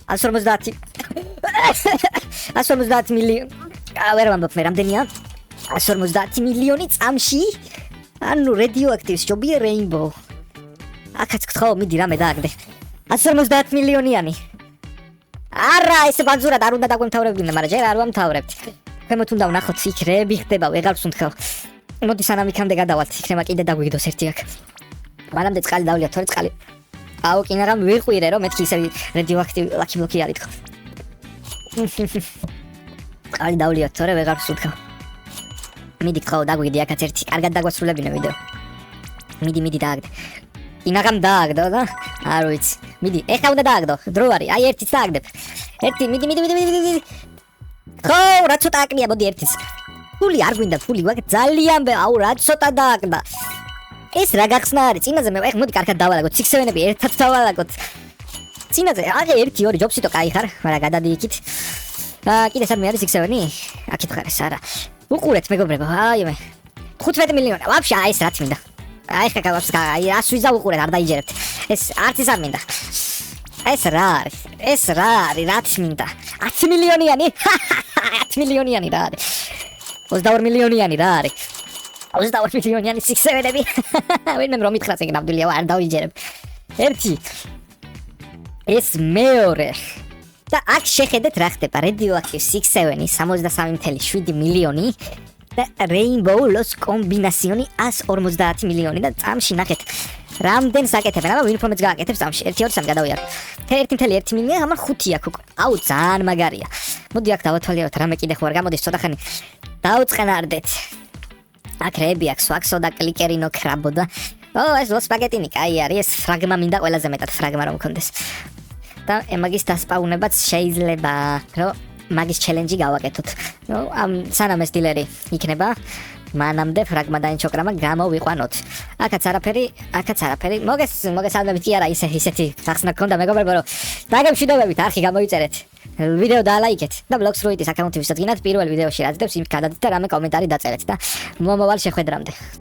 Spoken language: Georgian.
150 150 მილიონი ვერ ვამბობ მე რამდენია 150 მილიონი წამში ანუ რადიოაქტივს ჯობია Rainbow აქაც გთხოვ მიდი რამე დააგდე 150 მილიონიანი არა ეს ბანძურად არ უნდა დაგვემთავრებინა მაგრამ ჯერ არ ვამთავრებთ ქვემოთ უნდა ვნახოთ იქ რეები ხდება ვეღარ ვსუნთქავ მოდი სანამ იქამდე გადავალთ იქნება კიდე დაგვიგდოს ერთი აქ მანამდე წყალი დავლიათ თორე წყალი აუ კი მაგრამ ვიყვირე რომ მეთქი ისე რადიოაქტივი ლაკი ბლოკი არის თქო წყალი დავლიათ თორე ვეღარ ვსუნთქავ მიდი გთხოვ დაგვიგდი აქაც ერთი კარგად დაგვასრულებინე ვიდეო მიდი დააგდე ინაღამ დააგდო და არ ვიცი მიდი ეხა უნდა დააგდო დრო არის აი ერთიც დააგდებ ერთი მიდი ხო რა ცოტა აკნია მოდი ერთიც ფული არ გვინდა ფული გვაქვს ძალიან აუ რა ცოტა დააგდა ეს რა გახსნა არის წინაზე მე ეხა მოდი კარგად დავალაგოთ 6-7-ები ერთად დავალაგოთ წინაზე აი 1-2 ჯობსიტო კაი ხარ მაგრამ გადადი იქით კიდე სამი არის 6-7 აქეთ ხარ ეს არა უყურეთ მეგობრებო აი მე 15 მილიონი ვაფშე აი ეს რაც მინდა აი ხა გავაფს აი რას ვიზა უყურეთ არ დაიჯერებთ ეს არც ის არ მინდა ეს რა არის რაც მინდა 10 მილიონიანი 10 მილიონიანი რა არის 22 მილიონიანი რა არის 22 მილიონიანი 6-7-ები ვინმე რომ მითხრას ეგ ნამდვილია არ დაიჯერებ ერთი ეს მეორე და აქ შეხედეთ რა ხდება რადიოაქტივ 6-7 63.7 მილიონი და Rainbow Los კომბინაციონი 150 მილიონი და წამში ნახეთ რამდენს აკეთებენ აბა ვინ ფორმებს გააკეთებს წამში 1-2-3 გადავიარო 1.1 მილიონი ამან 5 აქვს უკვე აუ ძალიან მაგარია მოდი აქ დავათვალიეროთ რამე კიდე ხო არ გამოდის ცოტა ხანი დაუწყნარდეთ აქ რეები აქვს ვაქსო და კლიკერინო კრაბო და ეს ლოს პაკეტინი კაი არის ეს ფრაგმა მინდა ყველაზე მეტად ფრაგმა რომ მქონდეს და მაგის დასპაუნებაც შეიძლება რომ მაგის ჩელენჯი გავაკეთოთ. ნუ ამ სანამ ეს დილერი იქნება, მანამდე ფრაგმა დაინჩოკრამა გამოვიყვანოთ. აქაც არაფერი. მოგესალმებით კი არა ისეთი სახსნა გქონდა მეგობრებო, რომ დაგემშვიდობებით არხი გამოიწერეთ. ვიდეო დაალაიქეთ და ბლოგს როიტის აკაუნტი ვისაც გინათ პირველ ვიდეოში რაც დევს იმ გადადით და რამე კომენტარი დაწერეთ და მომავალ შეხვედრამდე.